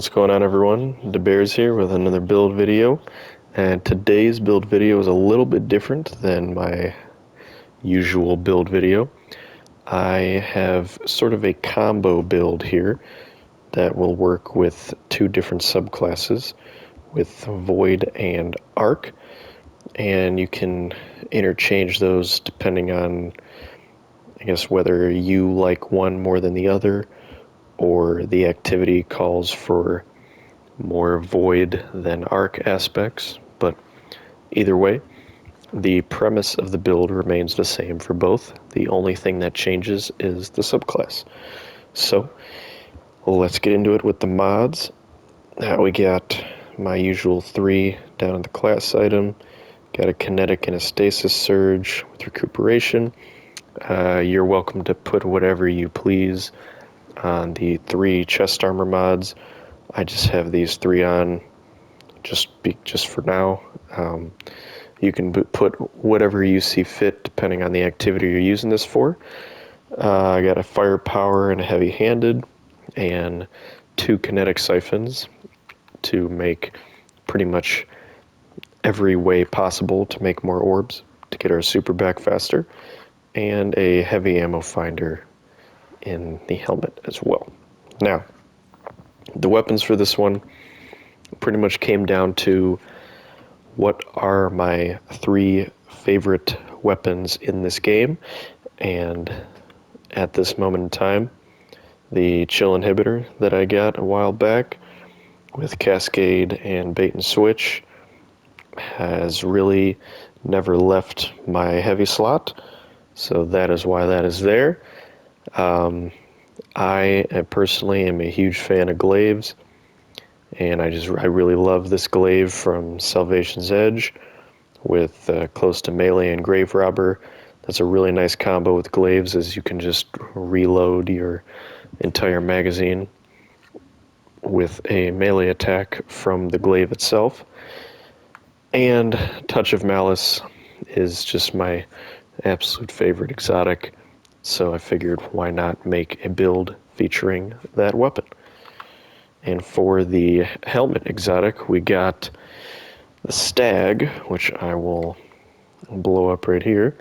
What's going on, everyone? DeBears here with another build video, and today's build video is a little bit different than my usual build video. I have sort of a combo build here that will work with two different subclasses, with Void and Arc, and you can interchange those depending on, I guess, whether you like one more than the other, or the activity calls for more Void than Arc aspects. But either way, the premise of the build remains the same for both. The only thing that changes is the subclass. So let's get into it with the mods. Now we got my usual 3 down at the class item. Got a kinetic and a stasis surge with recuperation. You're welcome to put whatever you please on the 3 chest armor mods. I just have these 3 on just for now. You can put whatever you see fit depending on the activity you're using this for. I got a firepower and a heavy-handed and 2 kinetic siphons to make pretty much every way possible to make more orbs to get our super back faster, and a heavy ammo finder in the helmet as well. Now, the weapons for this one pretty much came down to what are my 3 favorite weapons in this game, and at this moment in time, the chill inhibitor that I got a while back with Cascade and Bait and Switch has really never left my heavy slot, so that is why that is there. I personally am a huge fan of glaives, and I really love this glaive from Salvation's Edge with close to melee and grave robber. That's a really nice combo with glaives, as you can just reload your entire magazine with a melee attack from the glaive itself. And Touch of Malice is just my absolute favorite exotic, so I figured why not make a build featuring that weapon. And for the helmet exotic, we got the Stag, which I will blow up right here.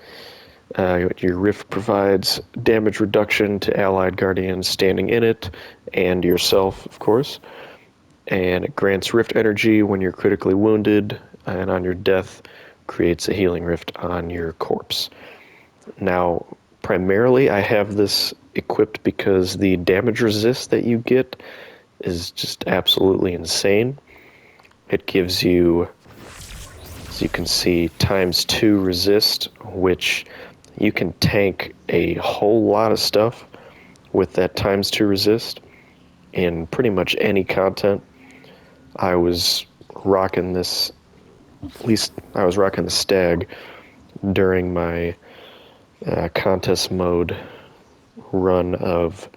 Your Rift provides damage reduction to allied guardians standing in it, and yourself, of course. And it grants Rift energy when you're critically wounded, and on your death, creates a healing rift on your corpse. Now, primarily, I have this equipped because the damage resist that you get is just absolutely insane. It gives you, as you can see, ×2 resist, which you can tank a whole lot of stuff with that ×2 resist in pretty much any content. I was rocking this, at least I was rocking the Stag during my contest mode run of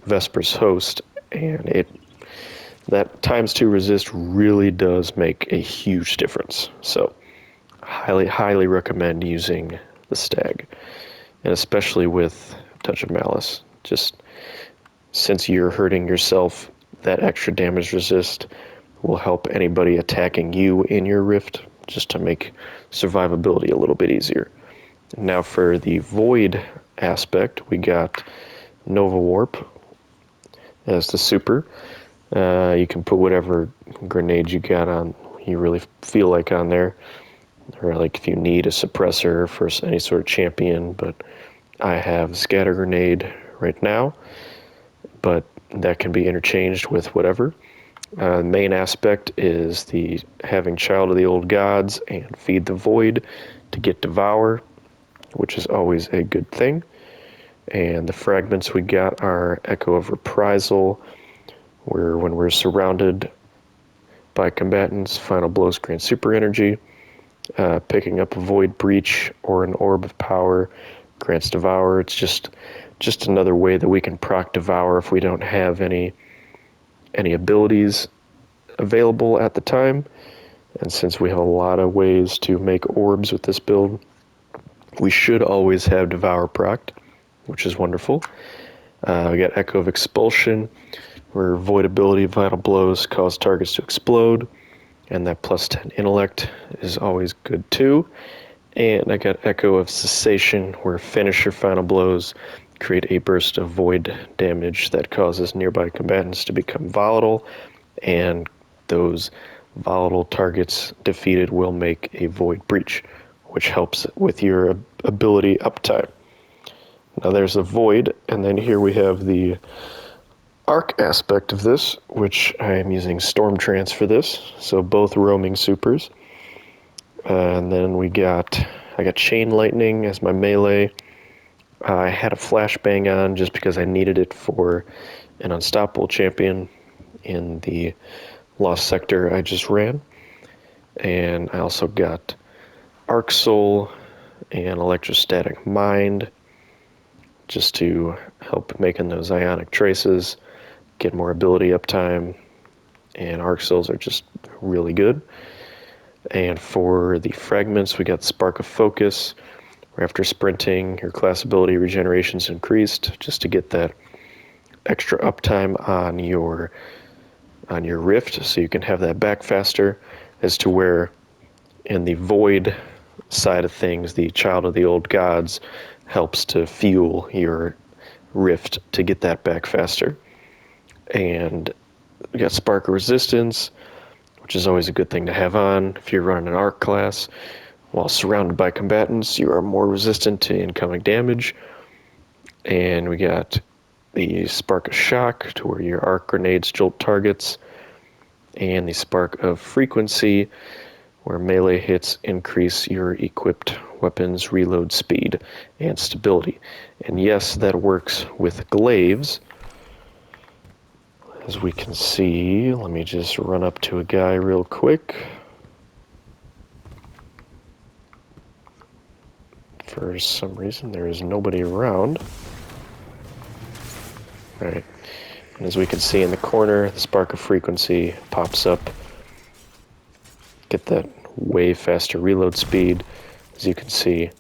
Vesper's Host, and that ×2 resist really does make a huge difference. So highly recommend using the Stag, and especially with Touch of Malice. Just since you're hurting yourself, that extra damage resist will help anybody attacking you in your rift, just to make survivability a little bit easier. Now for the Void aspect, we got Nova Warp as the super. You can put whatever grenade you got on, you really feel like on there, or like if you need a suppressor for any sort of champion, but I have Scatter Grenade right now, but that can be interchanged with whatever. The main aspect is the having Child of the Old Gods and Feed the Void to get Devour, which is always a good thing. And the fragments we got are Echo of Reprisal, where when we're surrounded by combatants, Final Blows grant super energy. Picking up a Void Breach or an Orb of Power grants Devour. It's just another way that we can proc Devour if we don't have any abilities available at the time. And since we have a lot of ways to make orbs with this build, we should always have Devour procced, which is wonderful. We got Echo of Expulsion, where Void ability Vital Blows cause targets to explode, and that plus 10 intellect is always good too. And I got Echo of Cessation, where Finish Your Final Blows create a burst of void damage that causes nearby combatants to become volatile, and those volatile targets defeated will make a void breach, which helps with your ability uptime. Now there's the void, and then here we have the arc aspect of this, which I am using Storm Trance for this, so both roaming supers. And then I got Chain Lightning as my melee. I had a Flashbang on just because I needed it for an Unstoppable champion in the Lost Sector I just ran. And I also got Arc Soul and Electrostatic Mind just to help making those Ionic Traces, get more ability uptime, and Arc Souls are just really good. And for the fragments, we got Spark of Focus, where after sprinting, your class ability regeneration is increased, just to get that extra uptime on your Rift, so you can have that back faster, as to where in the Void side of things, the Child of the Old Gods helps to fuel your Rift to get that back faster. And we got Spark of Resistance, which is always a good thing to have on if you're running an arc class. While surrounded by combatants, you are more resistant to incoming damage. And we got the Spark of Shock, to where your arc grenades jolt targets. And the Spark of Frequency, where melee hits increase your equipped weapons reload speed and stability. And yes, that works with glaives. As we can see, let me just run up to a guy real quick. For some reason, there is nobody around. Alright, and as we can see in the corner, the Spark of Frequency pops up. Get that way faster reload speed. As you can see,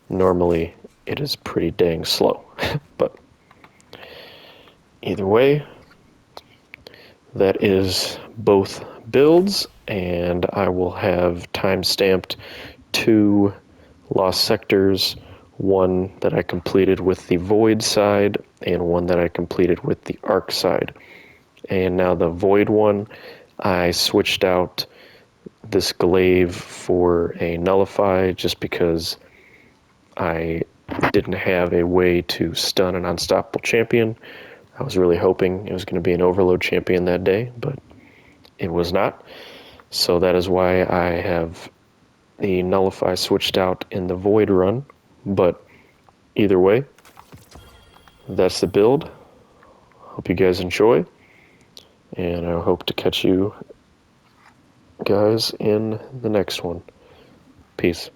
normally it is pretty dang slow. But either way, that is both builds, and I will have time-stamped 2 Lost Sectors, one that I completed with the Void side, and one that I completed with the Arc side. And now the Void one, I switched out this glaive for a Nullify just because I didn't have a way to stun an Unstoppable champion. I was really hoping it was going to be an Overload champion that day, but it was not. So that is why I have the Nullify switched out in the Void run. But either way, that's the build. Hope you guys enjoy, and I hope to catch you guys in the next one. Peace.